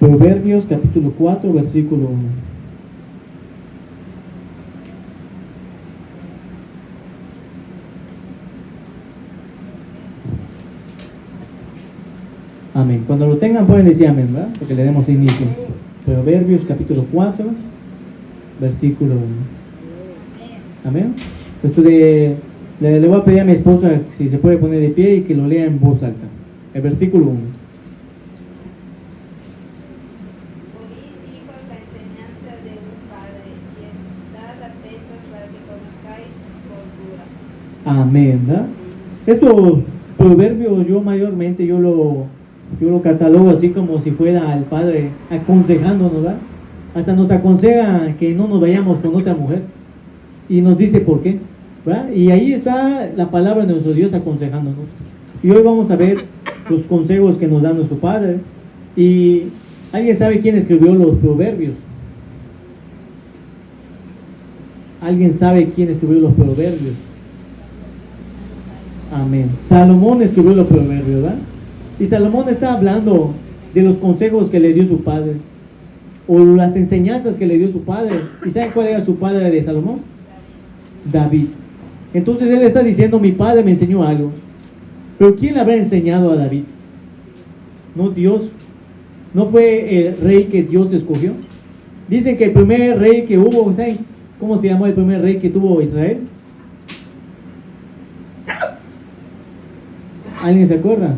Proverbios capítulo 4, versículo 1. Amén. Cuando lo tengan pueden decir amén, ¿verdad? Porque le demos inicio. Proverbios capítulo 4, versículo 1. Amén. Entonces le voy a pedir a mi esposa si se puede poner de pie y que lo lea en voz alta. El versículo 1. Oíd, hijos, la enseñanza de un padre, y estad atentos para que conozcáis cordura. Amén, ¿verdad? Estos proverbios yo mayormente yo lo catalogo así como si fuera el padre aconsejándonos, ¿verdad? Hasta nos aconseja que no nos vayamos con otra mujer y nos dice por qué, ¿verdad? Y ahí está la palabra de nuestro Dios aconsejándonos. Y hoy vamos a ver los consejos que nos da nuestro Padre. Y ¿alguien sabe quién escribió los proverbios? ¿Alguien sabe quién escribió los proverbios? Amén. Salomón escribió los proverbios, ¿verdad? Y Salomón está hablando de los consejos que le dio su padre, o las enseñanzas que le dio su padre. ¿Y saben cuál era su padre de Salomón? David. Entonces él está diciendo, mi padre me enseñó algo. Pero ¿quién le habrá enseñado a David? No Dios. ¿No fue el rey que Dios escogió? Dicen que el primer rey que hubo, ¿saben cómo se llamó el primer rey que tuvo Israel? ¿Alguien se acuerda?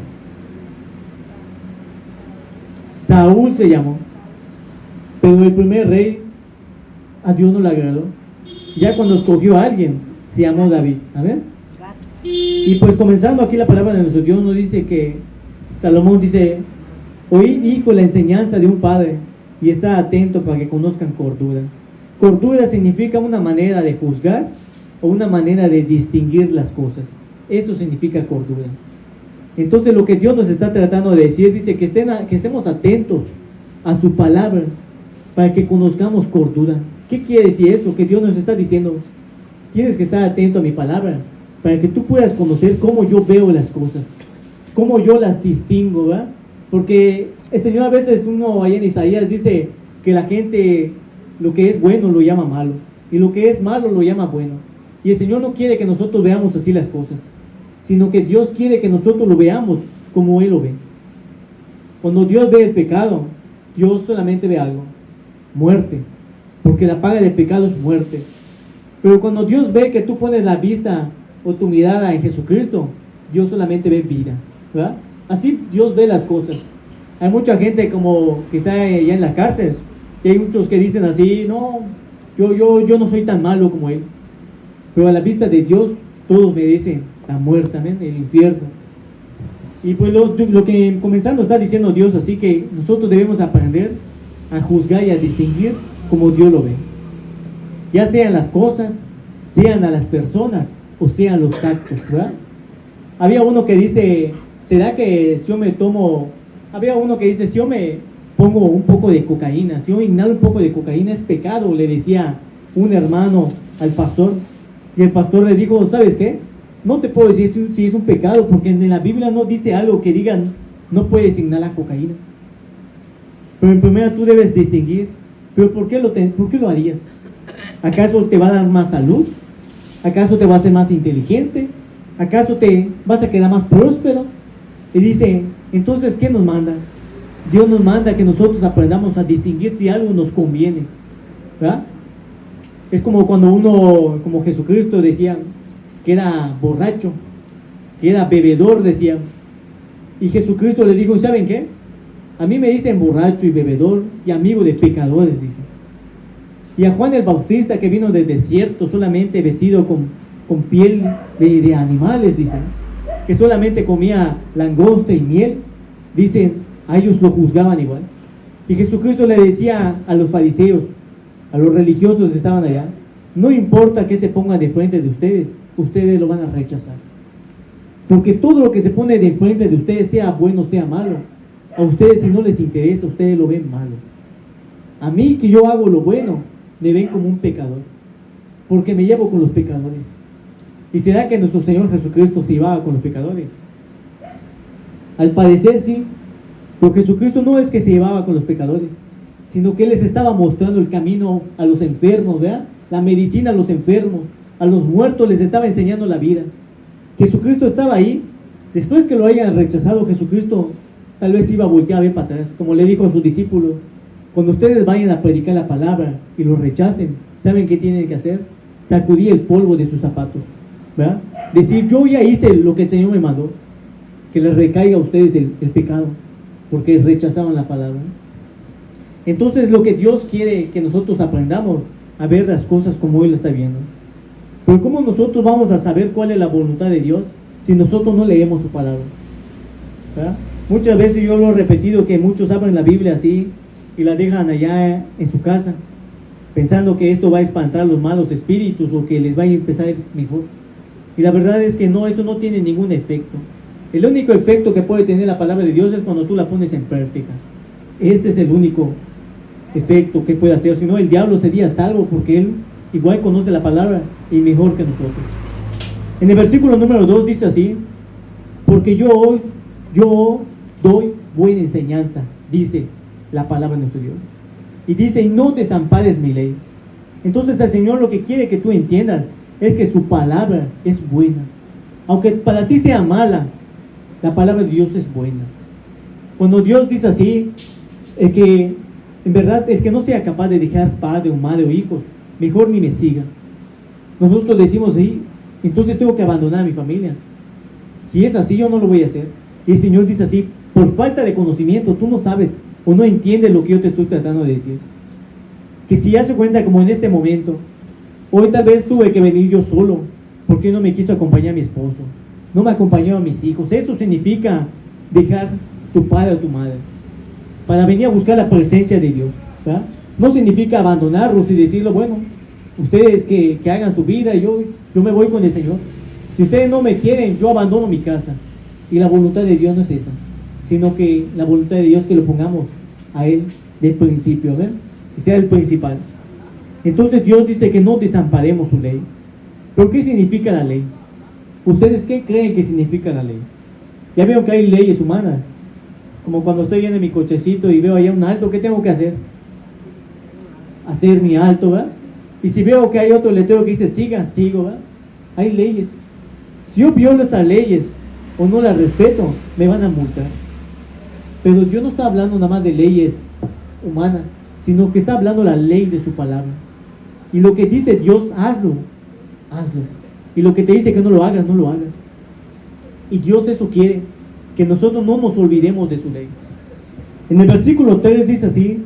Saúl se llamó. Pero el primer rey a Dios no le agradó. Ya cuando escogió a alguien, se llamó David. A ver. Y pues comenzando aquí la palabra de nuestro Dios nos dice que Salomón dice: oíd, hijo, la enseñanza de un padre, y está atento para que conozcan cordura. Cordura significa una manera de juzgar o una manera de distinguir las cosas. Eso significa cordura. Entonces lo que Dios nos está tratando de decir, dice que estemos atentos a su palabra para que conozcamos cordura. ¿Qué quiere decir eso? Que Dios nos está diciendo: tienes que estar atento a mi palabra para que tú puedas conocer cómo yo veo las cosas, cómo yo las distingo, ¿verdad? Porque el Señor a veces, uno allá en Isaías dice que la gente lo que es bueno lo llama malo y lo que es malo lo llama bueno. Y el Señor no quiere que nosotros veamos así las cosas, sino que Dios quiere que nosotros lo veamos como Él lo ve. Cuando Dios ve el pecado, Dios solamente ve algo: muerte, porque la paga del pecado es muerte. Pero cuando Dios ve que tú pones la vista o tu mirada en Jesucristo, Dios solamente ve vida, ¿verdad? Así Dios ve las cosas. Hay mucha gente como que está allá en la cárcel, y hay muchos que dicen así: no, yo no soy tan malo como él. Pero a la vista de Dios todos merecen la muerte, amén, el infierno. Y pues lo que comenzando está diciendo Dios, así que nosotros debemos aprender a juzgar y a distinguir como Dios lo ve, ya sean las cosas, sean a las personas o sean los actos, ¿verdad? Había uno que dice: ¿será que si yo me tomo? Había uno que dice: si yo me pongo un poco de cocaína, si yo inhalo un poco de cocaína, ¿es pecado? Le decía un hermano al pastor. Y el pastor le dijo: ¿sabes qué? No te puedo decir si es un pecado, porque en la Biblia no dice algo que digan no puedes inhalar cocaína. Pero en primera tú debes distinguir. ¿Pero por qué lo harías? ¿Acaso te va a dar más salud? ¿Acaso te va a hacer más inteligente? ¿Acaso te vas a quedar más próspero? Y dice, entonces, ¿qué nos manda? Dios nos manda que nosotros aprendamos a distinguir si algo nos conviene, ¿verdad? Es como cuando uno, como Jesucristo decía, que era borracho, que era bebedor, decía. Y Jesucristo le dijo: ¿saben qué? A mí me dicen borracho y bebedor y amigo de pecadores, dice. Y a Juan el Bautista, que vino del desierto solamente vestido con piel de animales, dice, que solamente comía langosta y miel, dicen, a ellos lo juzgaban igual. Y Jesucristo le decía a los fariseos, a los religiosos que estaban allá: no importa que se ponga de frente de ustedes, ustedes lo van a rechazar. Porque todo lo que se pone de frente de ustedes, sea bueno, sea malo, a ustedes, si no les interesa, ustedes lo ven malo. A mí, que yo hago lo bueno, me ven como un pecador, porque me llevo con los pecadores. ¿Y será que nuestro Señor Jesucristo se iba con los pecadores? Al parecer sí, Porque Jesucristo no es que se llevaba con los pecadores, sino que Él les estaba mostrando el camino a los enfermos, ¿verdad? La medicina a los enfermos, a los muertos les estaba enseñando la vida. Jesucristo estaba ahí. Después que lo hayan rechazado, Jesucristo tal vez iba a voltear a ver para atrás, como le dijo a sus discípulos: cuando ustedes vayan a predicar la palabra y lo rechacen, ¿saben qué tienen que hacer? Sacudir el polvo de sus zapatos, ¿verdad? Decir: yo ya hice lo que el Señor me mandó, que les recaiga a ustedes el pecado, porque rechazaban la palabra. Entonces lo que Dios quiere que nosotros aprendamos a ver las cosas como Él las está viendo. Pero ¿cómo nosotros vamos a saber cuál es la voluntad de Dios si nosotros no leemos su palabra? ¿Verdad? Muchas veces yo lo he repetido, que muchos abren la Biblia así y la dejan allá en su casa, pensando que esto va a espantar los malos espíritus o que les va a empezar a ir mejor. Y la verdad es que no, eso no tiene ningún efecto. El único efecto que puede tener la palabra de Dios es cuando tú la pones en práctica. Este es el único efecto que puede hacer. Si no, el diablo sería salvo, porque él igual conoce la palabra y mejor que nosotros. En el versículo número 2 dice así: porque yo doy buena enseñanza, dice la palabra de nuestro Dios. Y dice: y no desampares mi ley. Entonces el Señor lo que quiere que tú entiendas es que su palabra es buena. Aunque para ti sea mala, la palabra de Dios es buena. Cuando Dios dice así, el que en verdad, el que no sea capaz de dejar padre o madre o hijos, mejor ni me siga. Nosotros decimos así: entonces tengo que abandonar a mi familia. Si es así, yo no lo voy a hacer. Y el Señor dice así: por falta de conocimiento, tú no sabes o no entiendes lo que yo te estoy tratando de decir. Que si hace cuenta, como en este momento, hoy tal vez tuve que venir yo solo, porque no me quiso acompañar mi esposo, no me acompañó a mis hijos. Eso significa dejar tu padre o tu madre para venir a buscar la presencia de Dios, ¿verdad? No significa abandonarlos y decirlo: bueno, ustedes que hagan su vida, yo me voy con el Señor. Si ustedes no me quieren, yo abandono mi casa. Y la voluntad de Dios no es esa, sino que la voluntad de Dios es que lo pongamos a Él del principio, ¿verdad? Que sea el principal. Entonces Dios dice que no desamparemos su ley. ¿Pero qué significa la ley? ¿Ustedes qué creen que significa la ley? Ya veo que hay leyes humanas, como cuando estoy yendo en mi cochecito y veo allá un alto, ¿qué tengo que hacer? Hacer mi alto, ¿verdad? Y si veo que hay otro letrero que dice siga, sigo, ¿verdad? Hay leyes. Si yo violo esas leyes o no las respeto, me van a multar. Pero Dios no está hablando nada más de leyes humanas, sino que está hablando la ley de su palabra. Y lo que dice Dios, hazlo, hazlo. Y lo que te dice que no lo hagas, no lo hagas. Y Dios eso quiere, que nosotros no nos olvidemos de su ley. En el versículo 3 dice así: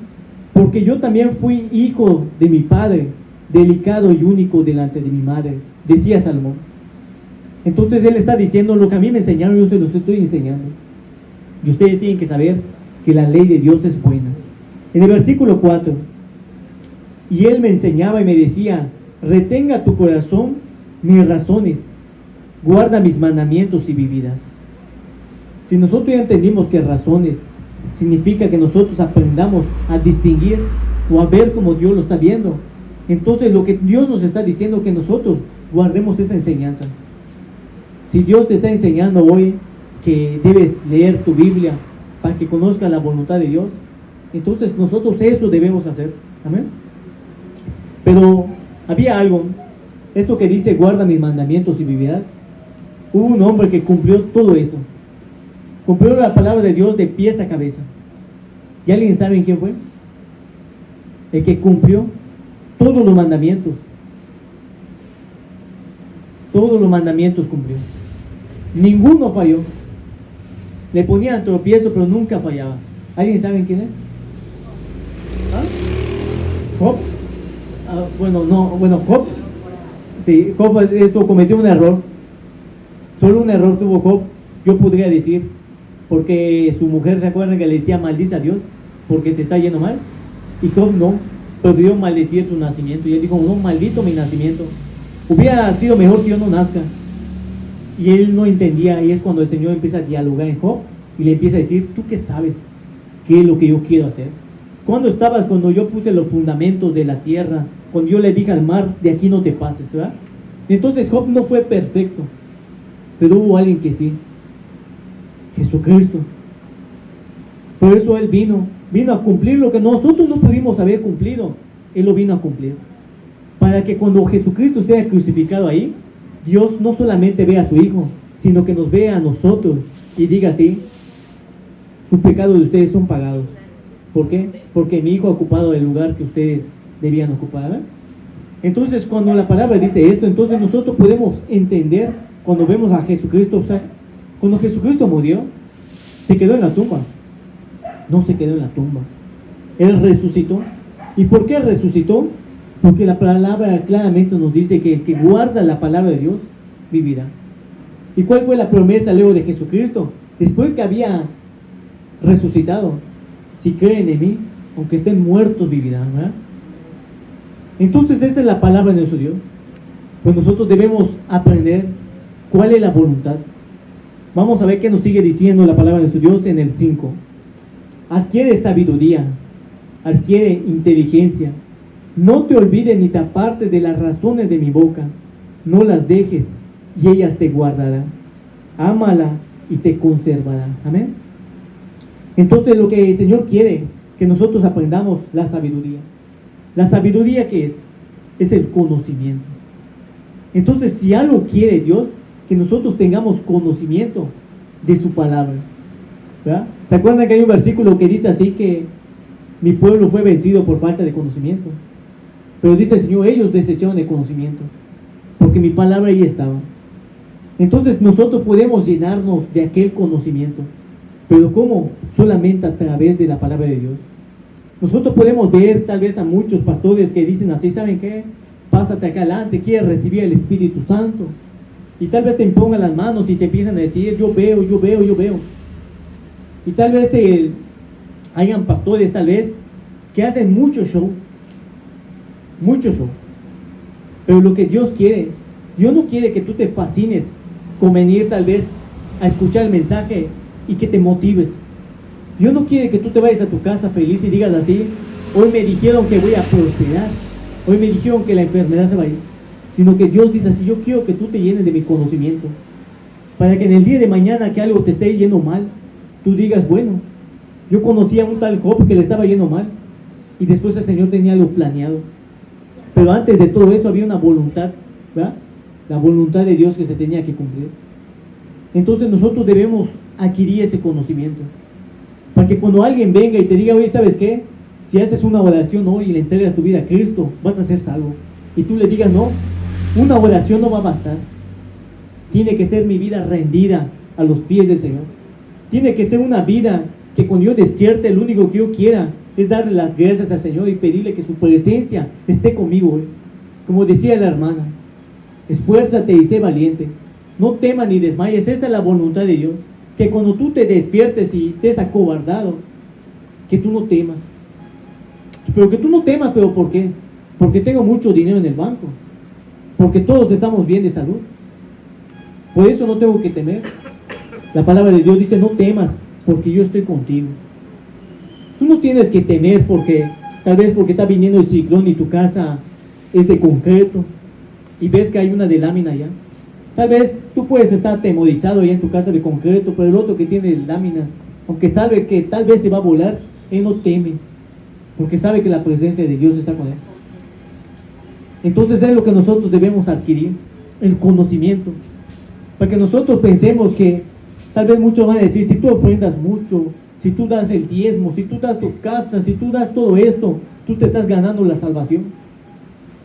porque yo también fui hijo de mi padre, delicado y único delante de mi madre, decía Salomón. Entonces él está diciendo: lo que a mí me enseñaron, yo se los estoy enseñando. Y ustedes tienen que saber que la ley de Dios es buena. En el versículo 4: y él me enseñaba y me decía: retenga tu corazón mis razones, guarda mis mandamientos y vivirás. Si nosotros ya entendimos que razones significa que nosotros aprendamos a distinguir o a ver como Dios lo está viendo, entonces lo que Dios nos está diciendo, que nosotros guardemos esa enseñanza. Si Dios te está enseñando hoy que debes leer tu Biblia para que conozcas la voluntad de Dios, entonces nosotros eso debemos hacer. Amén. Pero había algo, esto que dice: guarda mis mandamientos y vivirás. Hubo un hombre que cumplió todo eso. Cumplió la palabra de Dios de pies a cabeza. ¿Y alguien sabe quién fue? El que cumplió todos los mandamientos. Todos los mandamientos cumplió. Ninguno falló. Le ponían tropiezo, pero nunca fallaba. ¿Alguien sabe quién es? ¿Ah? Job. Job. Sí, Job cometió un error. Solo un error tuvo Job, yo podría decir, porque su mujer, ¿se acuerdan que le decía: maldice a Dios porque te está yendo mal? Y Job no, prefirió maldecir su nacimiento. Y él dijo: no, maldito mi nacimiento, hubiera sido mejor que yo no nazca. Y él no entendía, y es cuando el Señor empieza a dialogar en Job y le empieza a decir: ¿tú qué sabes qué es lo que yo quiero hacer? ¿Cuándo estabas cuando yo puse los fundamentos de la tierra? Cuando yo le dije al mar: de aquí no te pases, ¿verdad? Entonces Job no fue perfecto, pero hubo alguien que sí: Jesucristo. Por eso Él vino a cumplir lo que nosotros no pudimos haber cumplido. Él lo vino a cumplir. Para que cuando Jesucristo sea crucificado ahí, Dios no solamente vea a su Hijo, sino que nos vea a nosotros y diga así: sus pecados de ustedes son pagados. ¿Por qué? Porque mi Hijo ha ocupado el lugar que ustedes debían ocupar, ¿verdad? Entonces, cuando la palabra dice esto, entonces nosotros podemos entender, cuando vemos a Jesucristo, o sea, cuando Jesucristo murió, se quedó en la tumba. No se quedó en la tumba. Él resucitó. ¿Y por qué resucitó? Porque la palabra claramente nos dice que el que guarda la palabra de Dios vivirá. ¿Y cuál fue la promesa luego de Jesucristo? Después que había resucitado: si creen en mí, aunque estén muertos, vivirán, ¿verdad? Entonces esa es la palabra de nuestro Dios. Pues nosotros debemos aprender cuál es la voluntad. Vamos a ver qué nos sigue diciendo la palabra de nuestro Dios en el 5. Adquiere sabiduría, adquiere inteligencia. No te olvides ni te apartes de las razones de mi boca. No las dejes y ellas te guardarán. Ámala y te conservarán. Amén. Entonces lo que el Señor quiere que nosotros aprendamos la sabiduría. La sabiduría, ¿qué es? Es el conocimiento. Entonces, si algo quiere Dios, que nosotros tengamos conocimiento de su palabra, ¿verdad? ¿Se acuerdan que hay un versículo que dice así que mi pueblo fue vencido por falta de conocimiento? Pero dice el Señor, ellos desecharon el conocimiento, porque mi palabra ahí estaba. Entonces nosotros podemos llenarnos de aquel conocimiento. ¿Pero cómo? Solamente a través de la palabra de Dios. Nosotros podemos ver tal vez a muchos pastores que dicen así: ¿saben qué? Pásate acá adelante, quieres recibir el Espíritu Santo. Y tal vez te impongan las manos y te empiezan a decir: yo veo. Y tal vez hayan pastores tal vez que hacen mucho show. Pero lo que Dios quiere, Dios no quiere que tú te fascines con venir tal vez a escuchar el mensaje y que te motives. Dios no quiere que tú te vayas a tu casa feliz y digas así: hoy me dijeron que voy a prosperar, hoy me dijeron que la enfermedad se va a ir. Sino que Dios dice así: yo quiero que tú te llenes de mi conocimiento, para que en el día de mañana que algo te esté yendo mal, tú digas: bueno, yo conocía a un tal Job que le estaba yendo mal, y después el Señor tenía algo planeado. Pero antes de todo eso había una voluntad, ¿verdad? La voluntad de Dios que se tenía que cumplir. Entonces nosotros debemos adquirir ese conocimiento, para que cuando alguien venga y te diga: oye, ¿sabes qué? Si haces una oración hoy y le entregas tu vida a Cristo, vas a ser salvo. Y tú le digas: no, una oración no va a bastar. Tiene que ser mi vida rendida a los pies del Señor. Tiene que ser una vida que cuando yo despierte, lo único que yo quiera es darle las gracias al Señor y pedirle que su presencia esté conmigo hoy. Como decía la hermana: esfuérzate y sé valiente. No temas ni desmayes. Esa es la voluntad de Dios. Que cuando tú te despiertes y estés acobardado, que tú no temas. Pero que tú no temas, ¿pero por qué? Porque tengo mucho dinero en el banco. Porque todos estamos bien de salud. Por eso no tengo que temer. La palabra de Dios dice: no temas, porque yo estoy contigo. Tú no tienes que temer porque tal vez porque está viniendo el ciclón y tu casa es de concreto y ves que hay una de lámina allá. Tal vez tú puedes estar atemorizado allá en tu casa de concreto, pero el otro que tiene de lámina, aunque sabe que tal vez se va a volar, él no teme, porque sabe que la presencia de Dios está con él. Entonces es lo que nosotros debemos adquirir, el conocimiento, para que nosotros pensemos que tal vez muchos van a decir: si tú ofrendas mucho, si tú das el diezmo, si tú das tu casa, si tú das todo esto, tú te estás ganando la salvación.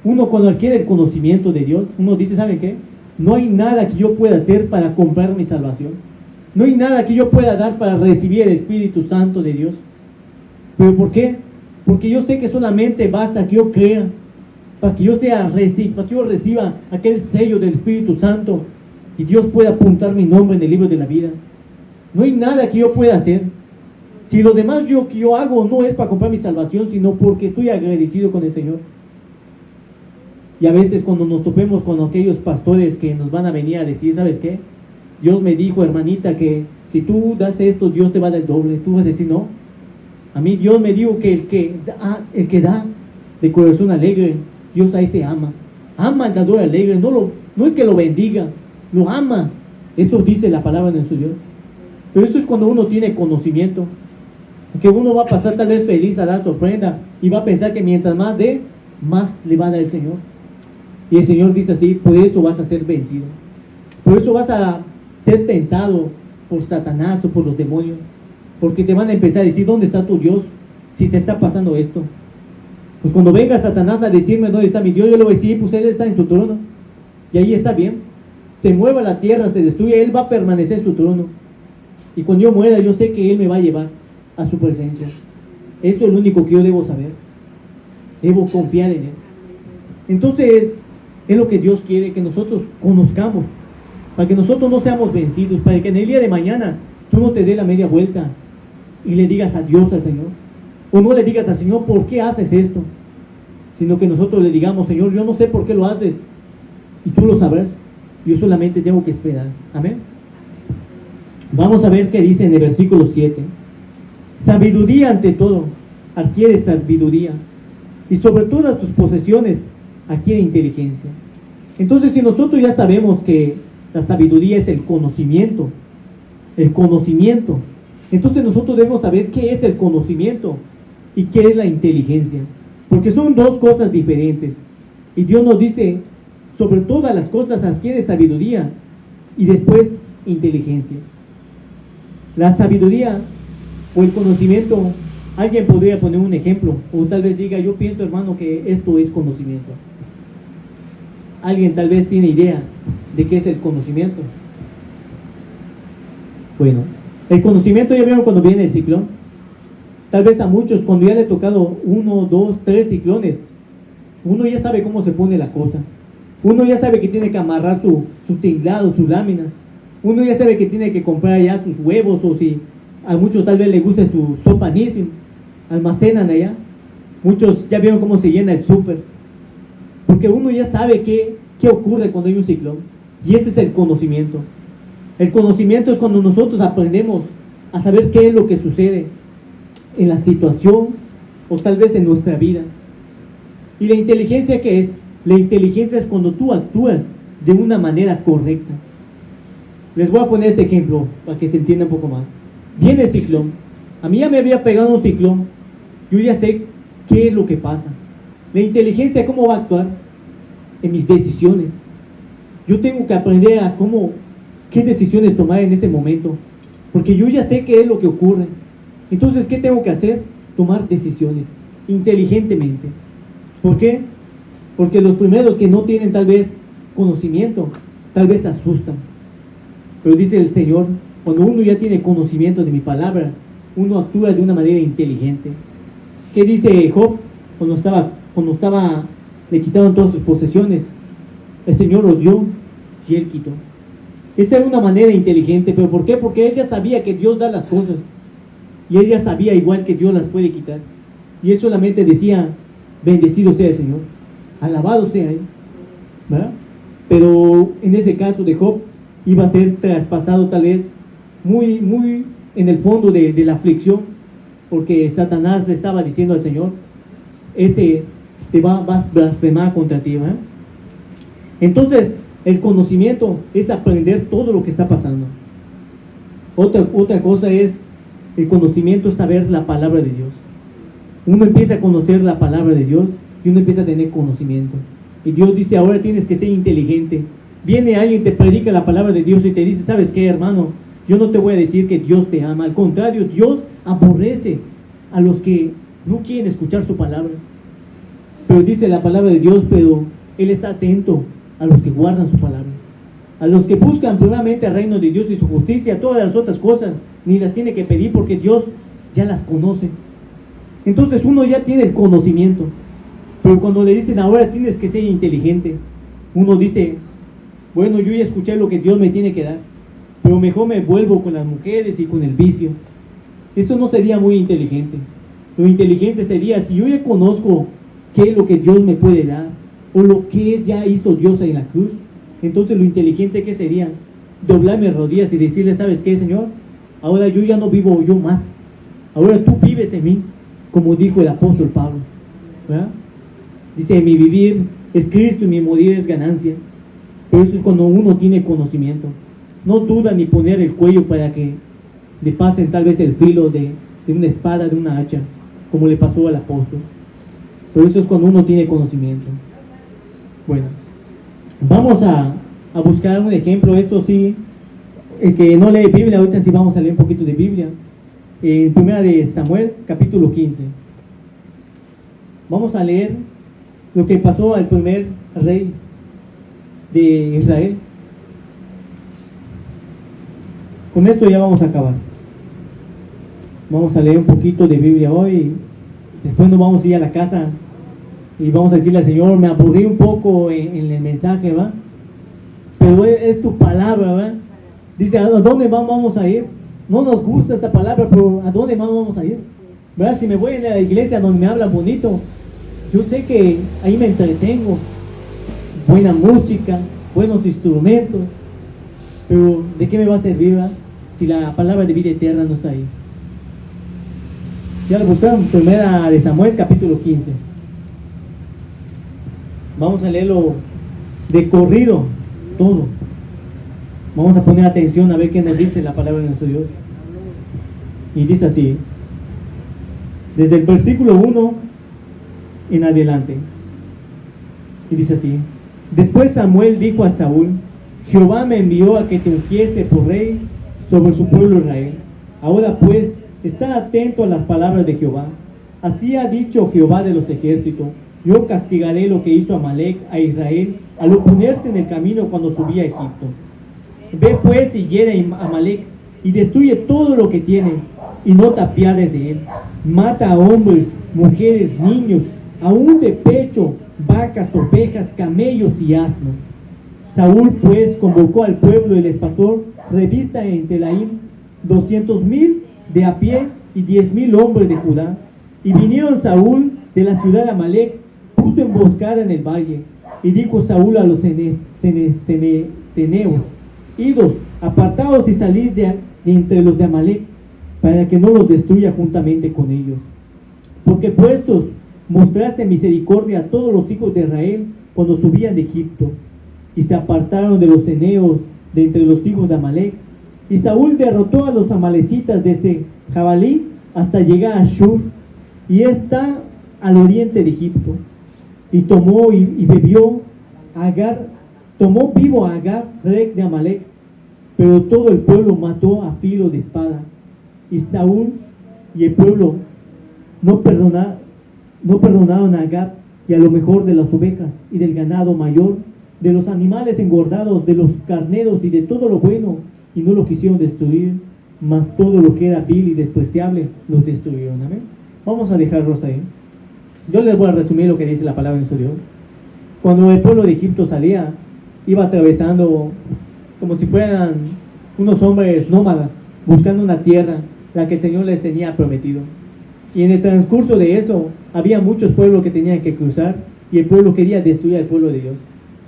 Uno cuando adquiere el conocimiento de Dios, uno dice: ¿saben qué? No hay nada que yo pueda hacer para comprar mi salvación. No hay nada que yo pueda dar para recibir el Espíritu Santo de Dios. ¿Pero por qué? Porque yo sé que solamente basta que yo crea, para que yo reciba aquel sello del Espíritu Santo y Dios pueda apuntar mi nombre en el libro de la vida. No hay nada que yo pueda hacer. Si lo demás que yo hago no es para comprar mi salvación, sino porque estoy agradecido con el Señor. Y a veces cuando nos topemos con aquellos pastores que nos van a venir a decir: ¿sabes qué? Dios me dijo, hermanita, que si tú das esto, Dios te va a dar el doble. Tú vas a decir: no. A mí Dios me dijo que el que da de corazón alegre, Dios ahí se ama. Ama al dador alegre. No es que lo bendiga, lo ama. Eso dice la palabra de nuestro Dios. Pero eso es cuando uno tiene conocimiento. Que uno va a pasar tal vez feliz a dar su ofrenda y va a pensar que mientras más dé, más le va a dar el Señor. Y el Señor dice así: por eso vas a ser vencido. Por eso vas a ser tentado por Satanás o por los demonios. Porque te van a empezar a decir: ¿dónde está tu Dios si te está pasando esto? Pues cuando venga Satanás a decirme dónde está mi Dios, yo le voy a decir: pues Él está en su trono. Y ahí está bien. Se mueva la tierra, se destruye, Él va a permanecer en su trono. Y cuando yo muera, yo sé que Él me va a llevar a su presencia. Eso es lo único que yo debo saber. Debo confiar en Él. Entonces, es lo que Dios quiere que nosotros conozcamos, para que nosotros no seamos vencidos, para que en el día de mañana tú no te des la media vuelta y le digas adiós al Señor, o no le digas al Señor: ¿por qué haces esto? Sino que nosotros le digamos: Señor, yo no sé por qué lo haces, y tú lo sabrás, yo solamente tengo que esperar. Amén. Vamos a ver qué dice en el versículo 7. Sabiduría ante todo, adquiere sabiduría, y sobre todas tus posesiones adquiere inteligencia. Entonces, si nosotros ya sabemos que la sabiduría es el conocimiento, entonces nosotros debemos saber qué es el conocimiento y qué es la inteligencia, porque son dos cosas diferentes. Y Dios nos dice: sobre todas las cosas adquiere sabiduría, y después inteligencia. La sabiduría o el conocimiento, alguien podría poner un ejemplo, o tal vez diga: yo pienso, hermano, que esto es conocimiento. ¿Alguien tal vez tiene idea de qué es el conocimiento? Bueno, el conocimiento, ya vieron cuando viene el ciclón. Tal vez a muchos, cuando ya le ha tocado 1, 2, 3 ciclones, uno ya sabe cómo se pone la cosa. Uno ya sabe que tiene que amarrar su tinglado, sus láminas. Uno ya sabe que tiene que comprar ya sus huevos, o si a muchos tal vez les gusta su sopa Nissin, almacenan allá. Muchos ya vieron cómo se llena el súper, porque uno ya sabe qué ocurre cuando hay un ciclón. Y ese es el conocimiento. El conocimiento es cuando nosotros aprendemos a saber qué es lo que sucede en la situación, o tal vez en nuestra vida. ¿Y la inteligencia qué es? La inteligencia es cuando tú actúas de una manera correcta. Les voy a poner este ejemplo para que se entienda un poco más. Viene el ciclón. A mí ya me había pegado un ciclón. Yo ya sé qué es lo que pasa. La inteligencia, ¿cómo va a actuar? En mis decisiones. Yo tengo que aprender a qué decisiones tomar en ese momento, porque yo ya sé qué es lo que ocurre. Entonces, ¿qué tengo que hacer? Tomar decisiones inteligentemente. ¿Por qué? Porque los primeros que no tienen tal vez conocimiento, tal vez se asustan. Pero dice el Señor: cuando uno ya tiene conocimiento de mi palabra, uno actúa de una manera inteligente. ¿Qué dice Job? Cuando estaba, le quitaron todas sus posesiones, el Señor lo dio y Él quitó. Esa era una manera inteligente. ¿Pero por qué? Porque él ya sabía que Dios da las cosas, y él ya sabía igual que Dios las puede quitar, y él solamente decía: bendecido sea el Señor, alabado sea Él, ¿verdad? Pero en ese caso de Job, iba a ser traspasado tal vez muy en el fondo de la aflicción, porque Satanás le estaba diciendo al Señor: ese te va a blasfemar contra ti, ¿verdad? Entonces, el conocimiento es aprender todo lo que está pasando. Otra cosa es, el conocimiento es saber la palabra de Dios. Uno empieza a conocer la palabra de Dios y uno empieza a tener conocimiento. Y Dios dice: ahora tienes que ser inteligente. Viene alguien, te predica la palabra de Dios y te dice: ¿sabes qué, hermano? Yo no te voy a decir que Dios te ama. Al contrario, Dios aborrece a los que no quieren escuchar su palabra. Pero dice la palabra de Dios, pero Él está atento a los que guardan su palabra. A los que buscan primeramente el reino de Dios y su justicia, todas las otras cosas ni las tiene que pedir, porque Dios ya las conoce. Entonces uno ya tiene el conocimiento. Pero cuando le dicen: ahora tienes que ser inteligente, uno dice: bueno, yo ya escuché lo que Dios me tiene que dar, pero mejor me vuelvo con las mujeres y con el vicio. Eso no sería muy inteligente. Lo inteligente sería, si yo ya conozco qué es lo que Dios me puede dar, o lo que ya hizo Dios en la cruz, entonces lo inteligente que sería doblarme rodillas y decirle: ¿sabes qué, Señor? Ahora yo ya no vivo yo más, ahora tú vives en mí, como dijo el apóstol Pablo, ¿verdad? Dice: mi vivir es Cristo y mi morir es ganancia. Pero eso es cuando uno tiene conocimiento. No duda ni poner el cuello para que le pasen tal vez el filo de de una espada, de una hacha, como le pasó al apóstol. Pero eso es cuando uno tiene conocimiento. Bueno, vamos a buscar un ejemplo. Esto sí, el que no lee Biblia, ahorita sí vamos a leer un poquito de Biblia. En 1 de Samuel, capítulo 15. Vamos a leer lo que pasó al primer rey de Israel. Con esto ya vamos a acabar. Vamos a leer un poquito de Biblia hoy. Después nos vamos a ir a la casa y vamos a decirle al Señor, me aburrí un poco en el mensaje, ¿va? Pero es tu palabra, ¿va? Dice, ¿a dónde más vamos a ir? No nos gusta esta palabra, pero ¿a dónde más vamos a ir? ¿Verdad? Si me voy a la iglesia donde me hablan bonito, yo sé que ahí me entretengo. Buena música, buenos instrumentos. Pero ¿de qué me va a servir, ¿verdad? Si la palabra de vida eterna no está ahí? Ya lo buscaron, 1 de Samuel, capítulo 15. Vamos a leerlo de corrido, todo. Vamos a poner atención a ver qué nos dice la palabra de nuestro Dios. Y dice así, desde el versículo 1 en adelante. Y dice así, después Samuel dijo a Saúl, Jehová me envió a que te ungiese por rey sobre su pueblo Israel. Ahora pues, está atento a las palabras de Jehová. Así ha dicho Jehová de los ejércitos, yo castigaré lo que hizo Amalec a Israel al oponerse en el camino cuando subía a Egipto. Ve pues y hiere a Amalec y destruye todo lo que tiene y no te apiades de él. Mata a hombres, mujeres, niños, aún de pecho, vacas, ovejas, camellos y asnos. Saúl pues convocó al pueblo y les pasó revista en Telaim 200,000 de a pie y 10,000 hombres de Judá. Y vinieron Saúl de la ciudad de Amalec, puso emboscada en el valle. Y dijo Saúl a los ceneos, idos, apartaos y salid de entre los de Amalec, para que no los destruya juntamente con ellos. Porque puestos mostraste misericordia a todos los hijos de Israel cuando subían de Egipto, y se apartaron de los ceneos de entre los hijos de Amalec. Y Saúl derrotó a los amalecitas desde Jabalí hasta llegar a Shur, y está al oriente de Egipto. Y tomó y bebió Agar, tomó vivo a Agar, rey de Amalec, pero todo el pueblo mató a filo de espada. Y Saúl y el pueblo no perdonaron a Agar y a lo mejor de las ovejas y del ganado mayor, de los animales engordados, de los carneros y de todo lo bueno, y no lo quisieron destruir, mas todo lo que era vil y despreciable los destruyeron. Amén. Vamos a dejarlos ahí. Yo les voy a resumir lo que dice la palabra de nuestro Dios. Cuando el pueblo de Egipto salía, iba atravesando como si fueran unos hombres nómadas, buscando una tierra, la que el Señor les tenía prometido. Y en el transcurso de eso, había muchos pueblos que tenían que cruzar, y el pueblo quería destruir al pueblo de Dios.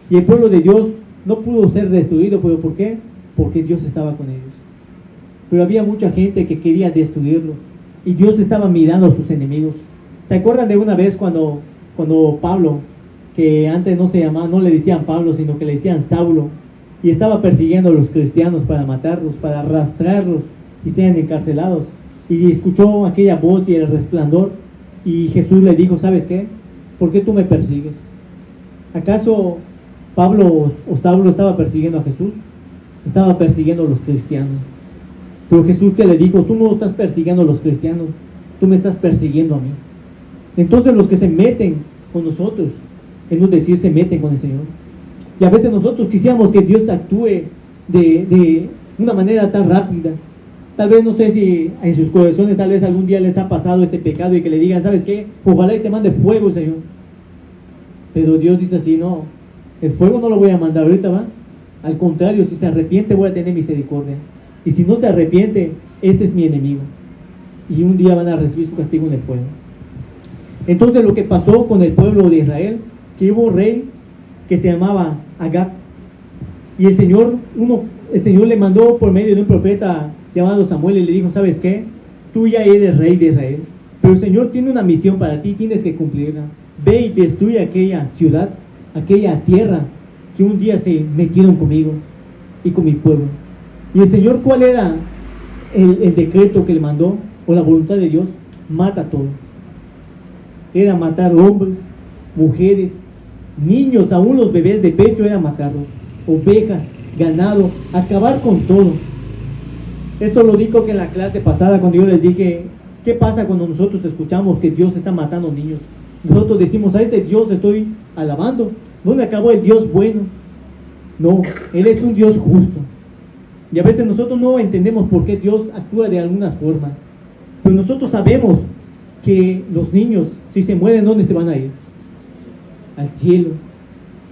Y el pueblo de Dios no pudo ser destruido, ¿pero por qué? Porque Dios estaba con ellos. Pero había mucha gente que quería destruirlo, y Dios estaba mirando a sus enemigos. ¿Se acuerdan de una vez cuando Pablo, que antes no le decían Pablo, sino que le decían Saulo, y estaba persiguiendo a los cristianos para matarlos, para arrastrarlos y sean encarcelados? Y escuchó aquella voz y el resplandor, y Jesús le dijo, ¿sabes qué? ¿Por qué tú me persigues? ¿Acaso Pablo o Saulo estaba persiguiendo a Jesús? Estaba persiguiendo a los cristianos. Pero Jesús que le dijo, tú no estás persiguiendo a los cristianos, tú me estás persiguiendo a mí. Entonces los que se meten con nosotros, es decir, se meten con el Señor. Y a veces nosotros quisiéramos que Dios actúe de una manera tan rápida. Tal vez, no sé si en sus corazones tal vez algún día les ha pasado este pecado y que le digan, ¿sabes qué? Ojalá y te mande fuego el Señor. Pero Dios dice así, no, el fuego no lo voy a mandar ahorita, ¿va? Al contrario, si se arrepiente voy a tener misericordia. Y si no se arrepiente, ese es mi enemigo. Y un día van a recibir su castigo en el fuego. Entonces lo que pasó con el pueblo de Israel, que hubo un rey que se llamaba Agag. Y el Señor le mandó por medio de un profeta llamado Samuel y le dijo, ¿sabes qué? Tú ya eres rey de Israel, pero el Señor tiene una misión para ti, tienes que cumplirla. Ve y destruye aquella ciudad, aquella tierra que un día se metieron conmigo y con mi pueblo. Y el Señor, ¿cuál era el decreto que le mandó? o la voluntad de Dios, mata todo. Era matar hombres, mujeres, niños, aún los bebés de pecho era matarlos, ovejas, ganado, acabar con todo. Esto lo digo que en la clase pasada cuando yo les dije, ¿qué pasa cuando nosotros escuchamos que Dios está matando niños? Nosotros decimos, a ese Dios estoy alabando. ¿Dónde acabó el Dios bueno? No, Él es un Dios justo. Y a veces nosotros no entendemos por qué Dios actúa de alguna forma. Pero nosotros sabemos que los niños, si se mueren, ¿dónde se van a ir? Al cielo.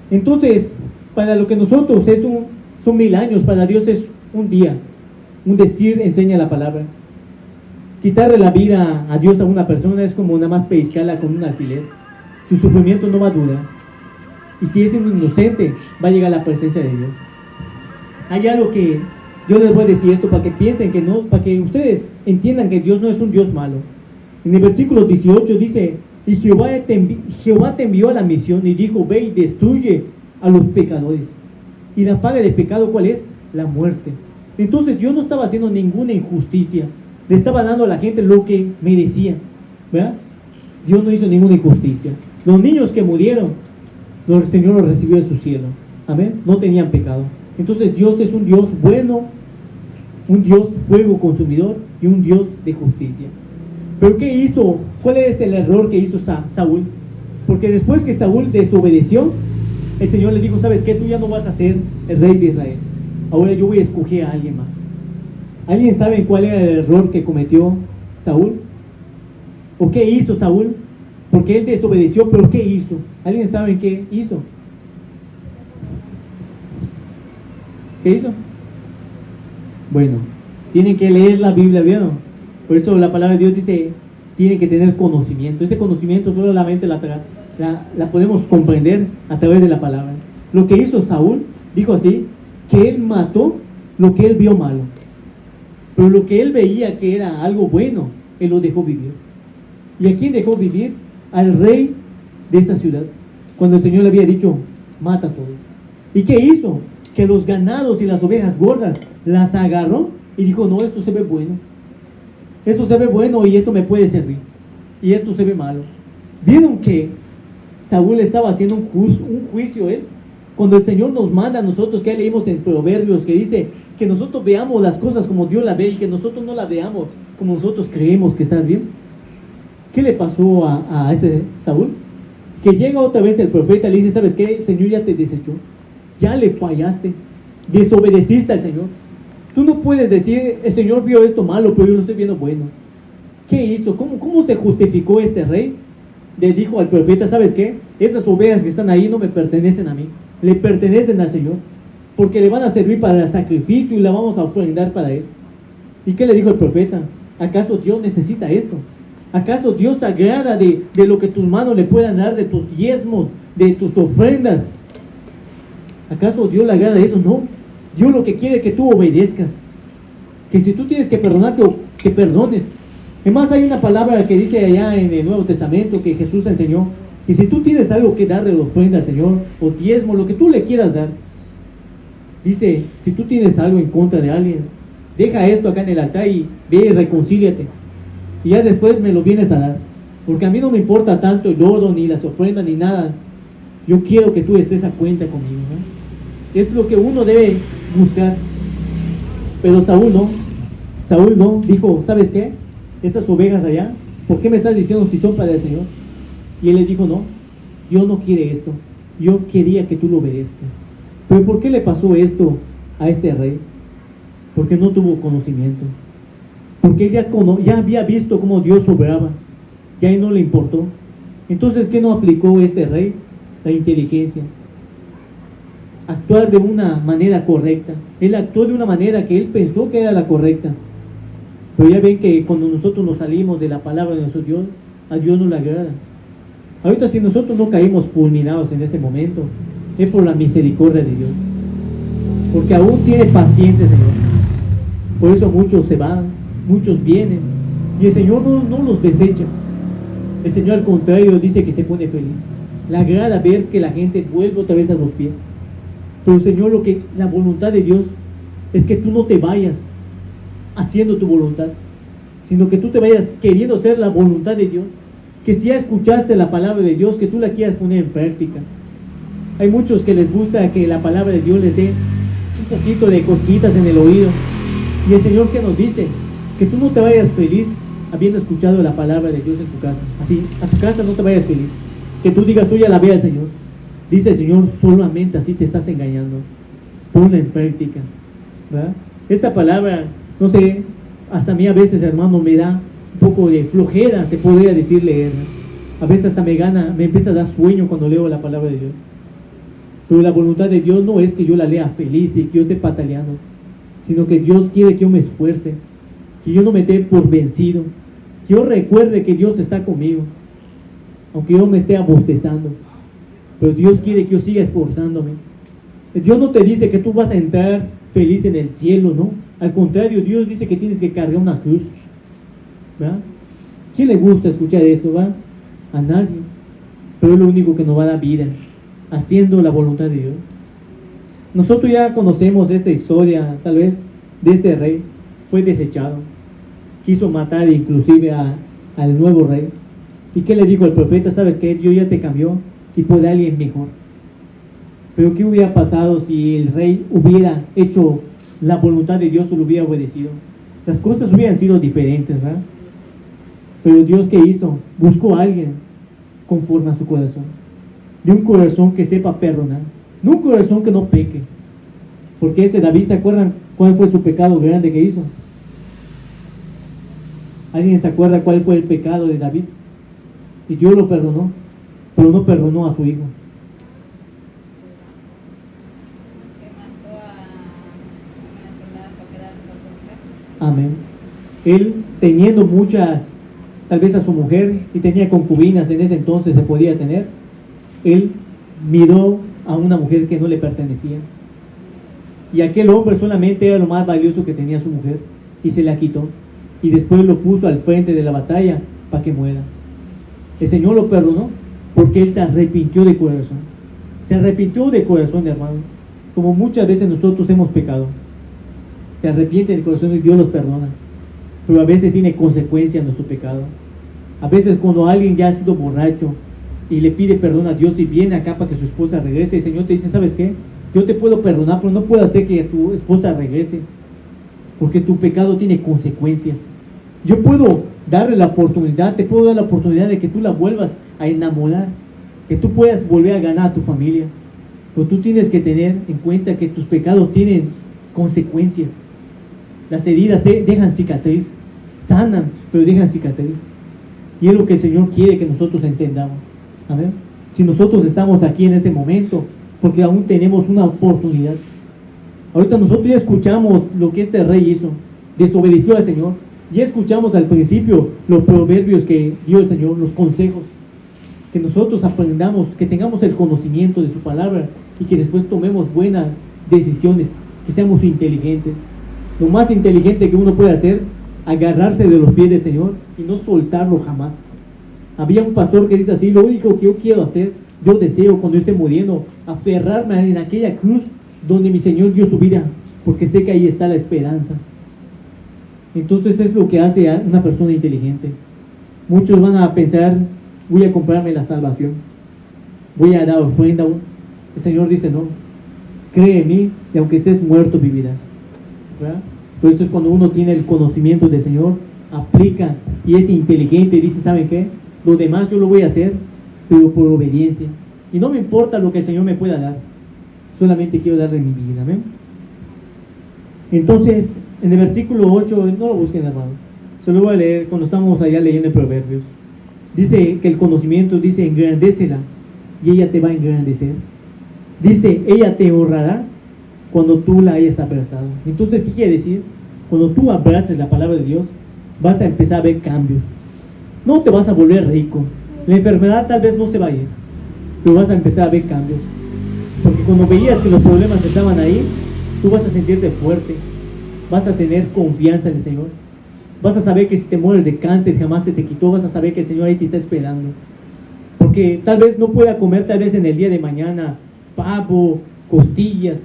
Entonces, para lo que nosotros son 1000 años, para Dios es un día. Un decir enseña la palabra. Quitarle la vida a Dios a una persona es como nada más pellizcarla con un alfiler. Su sufrimiento no va a durar. Y si es un inocente, va a llegar a la presencia de Dios. Hay algo que yo les voy a decir esto para que piensen que no, para que ustedes entiendan que Dios no es un Dios malo. En el versículo 18 dice, y Jehová te envió a la misión y dijo, ve y destruye a los pecadores. Y la paga del pecado, ¿cuál es? La muerte. Entonces Dios no estaba haciendo ninguna injusticia. Le estaba dando a la gente lo que merecía, ¿verdad? Dios no hizo ninguna injusticia. Los niños que murieron, el Señor los recibió en su cielo. Amén. No tenían pecado. Entonces Dios es un Dios bueno, un Dios fuego consumidor y un Dios de justicia. Pero ¿qué hizo? ¿Cuál es el error que hizo Saúl? Porque después que Saúl desobedeció, el Señor le dijo, ¿sabes qué? Tú ya no vas a ser el rey de Israel. Ahora yo voy a escoger a alguien más. ¿Alguien sabe cuál era el error que cometió Saúl? ¿O qué hizo Saúl? Porque él desobedeció, pero ¿qué hizo? ¿Alguien sabe qué hizo? ¿Qué hizo? Bueno, tienen que leer la Biblia, ¿vieron? Por eso la palabra de Dios dice, tienen que tener conocimiento. Este conocimiento solamente la podemos comprender a través de la palabra. Lo que hizo Saúl, dijo así, que él mató lo que él vio malo. Pero lo que él veía que era algo bueno, él lo dejó vivir. ¿Y a quién dejó vivir? Al rey de esa ciudad. Cuando el Señor le había dicho, mata a todos. ¿Y qué hizo? Que los ganados y las ovejas gordas las agarró y dijo, no, esto se ve bueno. Esto se ve bueno y esto me puede servir. Y esto se ve malo. ¿Vieron que Saúl estaba haciendo un juicio él? Cuando el Señor nos manda a nosotros, que leímos en Proverbios, que dice que nosotros veamos las cosas como Dios las ve y que nosotros no las veamos como nosotros creemos que están bien. ¿Qué le pasó a este Saúl? Que llega otra vez el profeta y le dice, ¿sabes qué? El Señor ya te desechó. Ya le fallaste. Desobedeciste al Señor. Tú no puedes decir, el Señor vio esto malo, pero yo lo estoy viendo bueno. ¿Qué hizo? ¿Cómo se justificó este rey? Le dijo al profeta, ¿sabes qué? Esas ovejas que están ahí no me pertenecen a mí. Le pertenecen al Señor. Porque le van a servir para el sacrificio y la vamos a ofrendar para Él. ¿Y qué le dijo el profeta? ¿Acaso Dios necesita esto? ¿Acaso Dios se agrada de lo que tus manos le puedan dar, de tus diezmos, de tus ofrendas? ¿Acaso Dios le agrada eso? No. Dios lo que quiere es que tú obedezcas. Que si tú tienes que perdonarte, que perdones. Además hay una palabra que dice allá en el Nuevo Testamento que Jesús enseñó. Y si tú tienes algo que darle de ofrenda al Señor, o diezmo, lo que tú le quieras dar. Dice, si tú tienes algo en contra de alguien, deja esto acá en el altar y ve y reconcíliate. Y ya después me lo vienes a dar. Porque a mí no me importa tanto el oro, ni las ofrendas, ni nada. Yo quiero que tú estés a cuenta conmigo, ¿no? Es lo que uno debe buscar. Pero Saúl no, dijo, ¿sabes qué? Esas ovejas allá, ¿por qué me estás diciendo si son para el Señor? Y él le dijo, no, Dios no quiere esto. Yo quería que tú lo obedezcas. Pero ¿por qué le pasó esto a este rey? Porque no tuvo conocimiento. Porque él ya había visto cómo Dios obraba. Y a él no le importó. Entonces, ¿qué no aplicó este rey? La inteligencia. Actuar de una manera correcta. Él actuó de una manera que él pensó que era la correcta. Pero ya ven que cuando nosotros nos salimos de la palabra de nuestro Dios, a Dios no le agrada. Ahorita si nosotros no caímos fulminados en este momento, es por la misericordia de Dios. Porque aún tiene paciencia, Señor. Por eso muchos se van, muchos vienen. Y el Señor no los desecha. El Señor al contrario dice que se pone feliz. Le agrada ver que la gente vuelve otra vez a los pies. Pero Señor, la voluntad de Dios es que tú no te vayas haciendo tu voluntad, sino que tú te vayas queriendo hacer la voluntad de Dios, que si ya escuchaste la palabra de Dios, que tú la quieras poner en práctica. Hay muchos que les gusta que la palabra de Dios les dé un poquito de cosquitas en el oído, y el Señor que nos dice, que tú no te vayas feliz habiendo escuchado la palabra de Dios en tu casa. Así, a tu casa no te vayas feliz, que tú digas, tú ya la ve al Señor. Dice el Señor, solamente así te estás engañando. Ponla en práctica, ¿verdad? Esta palabra, no sé, hasta a mí a veces, hermano, me da un poco de flojera, se podría decir, leer. A veces hasta me empieza a dar sueño cuando leo la palabra de Dios. Pero la voluntad de Dios no es que yo la lea feliz y que yo esté pataleando, sino que Dios quiere que yo me esfuerce, que yo no me dé por vencido, que yo recuerde que Dios está conmigo, aunque yo me esté abostezando. Pero Dios quiere que yo siga esforzándome. Dios no te dice que tú vas a entrar feliz en el cielo, ¿no? Al contrario, Dios dice que tienes que cargar una cruz, ¿verdad? ¿Quién le gusta escuchar eso, va? A nadie. Pero es lo único que nos va a dar vida, haciendo la voluntad de Dios. Nosotros ya conocemos esta historia, tal vez, de este rey. Fue desechado. Quiso matar inclusive al nuevo rey. ¿Y qué le dijo el profeta? ¿Sabes qué? Dios ya te cambió y por alguien mejor. Pero ¿qué hubiera pasado si el rey hubiera hecho la voluntad de Dios o lo hubiera obedecido? Las cosas hubieran sido diferentes, ¿verdad? Pero Dios, ¿qué hizo? Buscó a alguien conforme a su corazón. De un corazón que sepa perdonar. No un corazón que no peque. Porque ese David, ¿se acuerdan cuál fue su pecado grande que hizo? ¿Alguien se acuerda cuál fue el pecado de David? Y Dios lo perdonó, pero no perdonó a su hijo. Que mató a una soldada para quedarse con su mujer. Amén. Él teniendo muchas, tal vez a su mujer, y tenía concubinas, en ese entonces se podía tener, él miró a una mujer que no le pertenecía. Y aquel hombre solamente era lo más valioso que tenía su mujer, y se la quitó. Y después lo puso al frente de la batalla para que muera. El Señor lo perdonó porque él se arrepintió de corazón. Se arrepintió de corazón, hermano. Como muchas veces nosotros hemos pecado. Se arrepiente de corazón y Dios los perdona. Pero a veces tiene consecuencias nuestro pecado. A veces cuando alguien ya ha sido borracho y le pide perdón a Dios y viene acá para que su esposa regrese, el Señor te dice, ¿sabes qué? Yo te puedo perdonar, pero no puedo hacer que tu esposa regrese. Porque tu pecado tiene consecuencias. Yo puedo darle la oportunidad, te puedo dar la oportunidad de que tú la vuelvas a enamorar, que tú puedas volver a ganar a tu familia. Pero tú tienes que tener en cuenta que tus pecados tienen consecuencias. Las heridas dejan cicatriz, sanan, pero dejan cicatriz. Y es lo que el Señor quiere que nosotros entendamos. Amén. Si nosotros estamos aquí en este momento, porque aún tenemos una oportunidad. Ahorita nosotros ya escuchamos lo que este rey hizo, desobedeció al Señor. Ya escuchamos al principio los proverbios que dio el Señor, los consejos. Que nosotros aprendamos, que tengamos el conocimiento de su palabra y que después tomemos buenas decisiones, que seamos inteligentes. Lo más inteligente que uno puede hacer, agarrarse de los pies del Señor y no soltarlo jamás. Había un pastor que dice así, lo único que yo quiero hacer, yo deseo cuando yo esté muriendo, aferrarme en aquella cruz donde mi Señor dio su vida, porque sé que ahí está la esperanza. Entonces es lo que hace a una persona inteligente. Muchos van a pensar, voy a comprarme la salvación, voy a dar ofrenda. El Señor dice, no, cree en mí y aunque estés muerto vivirás, ¿verdad? Por eso es cuando uno tiene el conocimiento del Señor, aplica y es inteligente y dice, ¿saben qué? Lo demás yo lo voy a hacer, pero por obediencia. Y no me importa lo que el Señor me pueda dar, solamente quiero darle mi vida. ¿Amén? Entonces, en el versículo 8, no lo busquen, hermano, se lo voy a leer cuando estamos allá leyendo en Proverbios. Dice que el conocimiento, dice, engrandécela y ella te va a engrandecer. Dice, ella te honrará cuando tú la hayas abrazado. Entonces, ¿qué quiere decir? Cuando tú abraces la palabra de Dios, vas a empezar a ver cambios. No te vas a volver rico. La enfermedad tal vez no se va a ir, pero vas a empezar a ver cambios. Porque cuando veías que los problemas estaban ahí, tú vas a sentirte fuerte. Vas a tener confianza en el Señor. Vas a saber que si te mueres de cáncer jamás se te quitó. Vas a saber que el Señor ahí te está esperando. Porque tal vez no pueda comer, tal vez en el día de mañana, pavo, costillas.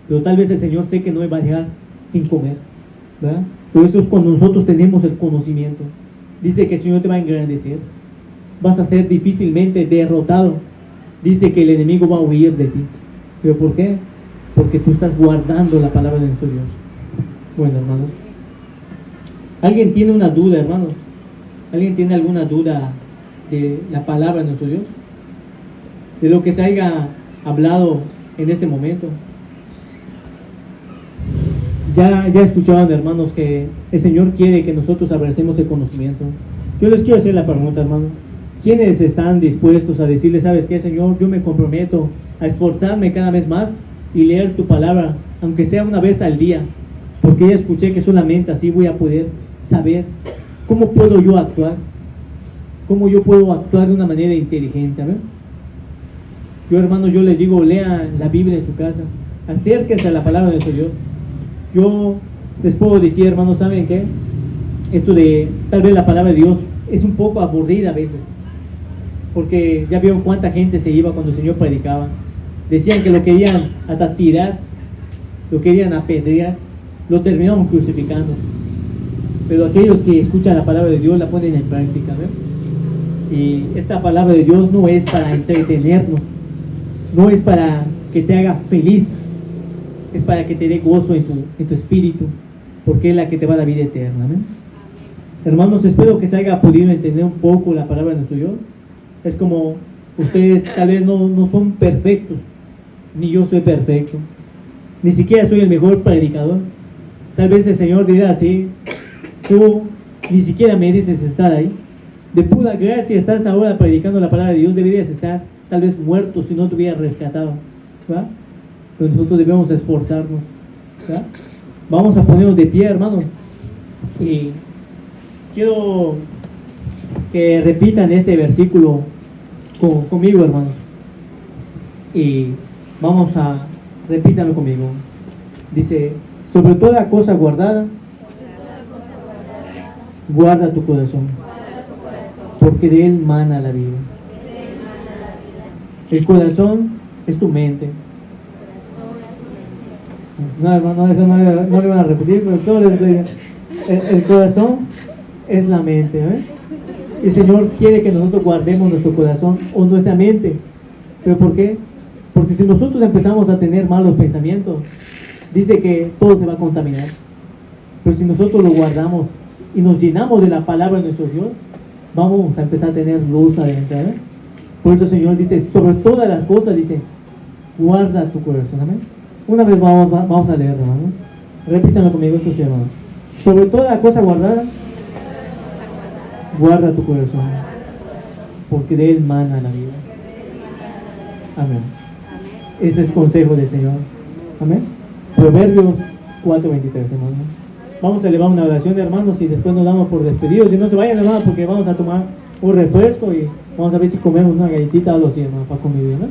Pero tal vez el Señor sé que no me va a dejar sin comer, ¿verdad? Pero eso es cuando nosotros tenemos el conocimiento. Dice que el Señor te va a engrandecer. Vas a ser difícilmente derrotado. Dice que el enemigo va a huir de ti. ¿Pero por qué? Porque tú estás guardando la palabra de nuestro Dios. Bueno, hermanos. ¿Alguien tiene una duda, hermanos? ¿Alguien tiene alguna duda de la palabra de nuestro Dios? De lo que se haya hablado en este momento. Ya escuchaban, hermanos, que el Señor quiere que nosotros abracemos el conocimiento. Yo les quiero hacer la pregunta, hermanos. ¿Quiénes están dispuestos a decirle, sabes qué, Señor? Yo me comprometo a esforzarme cada vez más y leer tu palabra, aunque sea una vez al día, porque ya escuché que solamente así voy a poder saber cómo puedo yo actuar, cómo yo puedo actuar de una manera inteligente. ¿Ver? Yo, hermanos, yo les digo, lean la Biblia en su casa, acérquense a la palabra de nuestro Dios. Yo les puedo decir, hermanos, ¿saben qué? Esto de tal vez la palabra de Dios es un poco aburrida a veces, porque ya vieron cuánta gente se iba cuando el Señor predicaba. Decían que lo querían hasta tirar, lo querían apedrear, lo terminaron crucificando. Pero aquellos que escuchan la palabra de Dios la ponen en práctica, ¿ver? Y esta palabra de Dios no es para entretenernos, no es para que te haga feliz, es para que te dé gozo en tu espíritu, porque es la que te va a dar vida eterna. ¿Amén? Hermanos, espero que se haya podido entender un poco la palabra de nuestro Dios. Es como ustedes tal vez no son perfectos, ni yo soy perfecto, ni siquiera soy el mejor predicador. Tal vez el Señor dirá así, tú ni siquiera mereces estar ahí. De pura gracia estás ahora predicando la palabra de Dios, deberías estar tal vez muerto si no te hubieras rescatado, ¿verdad? Pero nosotros debemos esforzarnos, ¿verdad? Vamos a ponernos de pie, hermanos, y quiero que repitan este versículo conmigo, hermanos, y repítalo conmigo. Dice, sobre toda cosa guardada, guarda tu corazón, porque de él mana la vida. El corazón es tu mente. No, hermano, eso no le van a repetir, pero todos les digo, el corazón es la mente, ¿eh? El Señor quiere que nosotros guardemos nuestro corazón o nuestra mente. ¿Pero por qué? Porque si nosotros empezamos a tener malos pensamientos, dice que todo se va a contaminar. Pero si nosotros lo guardamos y nos llenamos de la palabra de nuestro Dios, vamos a empezar a tener luz adentro, ¿eh? Por eso el Señor dice, sobre todas las cosas, dice, guarda tu corazón. Amén. Una vez vamos a leer, hermano. Repítanlo conmigo, esto se llama. Sobre toda la cosa guardada, guarda tu corazón, porque de él mana la vida. Amén. Ese es consejo del Señor. Amén. Proverbios 4:23, hermano. Vamos a elevar una oración, hermanos, y después nos damos por despedidos. Y no se vayan, hermanos, porque vamos a tomar un refresco y vamos a ver si comemos una galletita o algo así, hermano, para convivir, ¿no?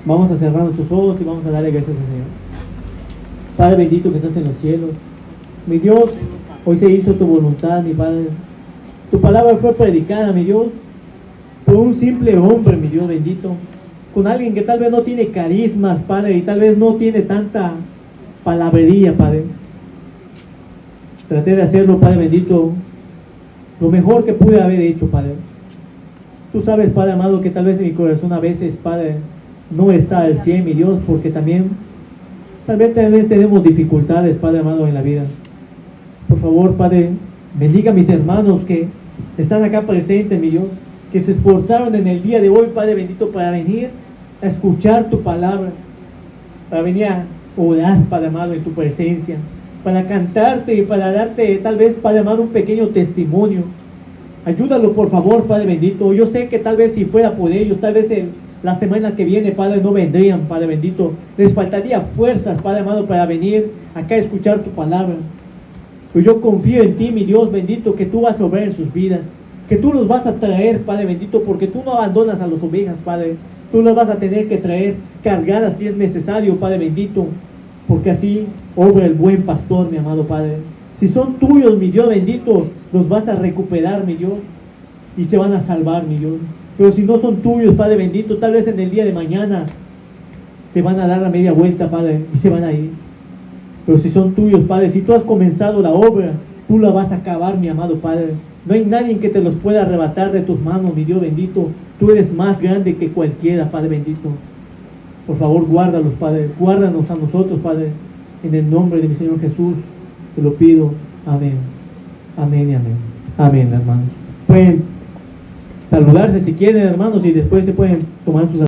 Vamos a cerrar nuestros ojos y vamos a darle gracias al Señor. Padre bendito que estás en los cielos, mi Dios, hoy se hizo tu voluntad, mi Padre. Tu palabra fue predicada, mi Dios, por un simple hombre, mi Dios bendito, con alguien que tal vez no tiene carismas, Padre, y tal vez no tiene tanta palabrería, Padre. Traté de hacerlo, Padre bendito, lo mejor que pude haber hecho, Padre. Tú sabes, Padre amado, que tal vez en mi corazón a veces, Padre, no está al 100, mi Dios, porque tal vez tenemos dificultades, Padre amado, en la vida. Por favor, Padre, bendiga a mis hermanos que están acá presentes, mi Dios, que se esforzaron en el día de hoy, Padre bendito, para venir a escuchar tu palabra, para venir a orar, Padre amado, en tu presencia, para cantarte y para darte, tal vez, Padre amado, un pequeño testimonio. Ayúdalo, por favor, Padre bendito. Yo sé que tal vez si fuera por ellos, tal vez la semana que viene, Padre, no vendrían, Padre bendito. Les faltaría fuerzas, Padre amado, para venir acá a escuchar tu palabra. Pero yo confío en ti, mi Dios bendito, que tú vas a obrar en sus vidas, que tú los vas a traer, Padre bendito, porque tú no abandonas a las ovejas, Padre. Tú las vas a tener que traer cargadas si es necesario, Padre bendito, porque así obra el buen pastor, mi amado Padre. Si son tuyos, mi Dios bendito, los vas a recuperar, mi Dios, y se van a salvar, mi Dios. Pero si no son tuyos, Padre bendito, tal vez en el día de mañana te van a dar la media vuelta, Padre, y se van a ir. Pero si son tuyos, Padre, si tú has comenzado la obra, tú la vas a acabar, mi amado Padre. No hay nadie que te los pueda arrebatar de tus manos, mi Dios bendito. Tú eres más grande que cualquiera, Padre bendito. Por favor, guárdalos, Padre. Guárdanos a nosotros, Padre. En el nombre de mi Señor Jesús, te lo pido. Amén. Amén y amén. Amén, hermanos. Pueden saludarse si quieren, hermanos, y después se pueden tomar sus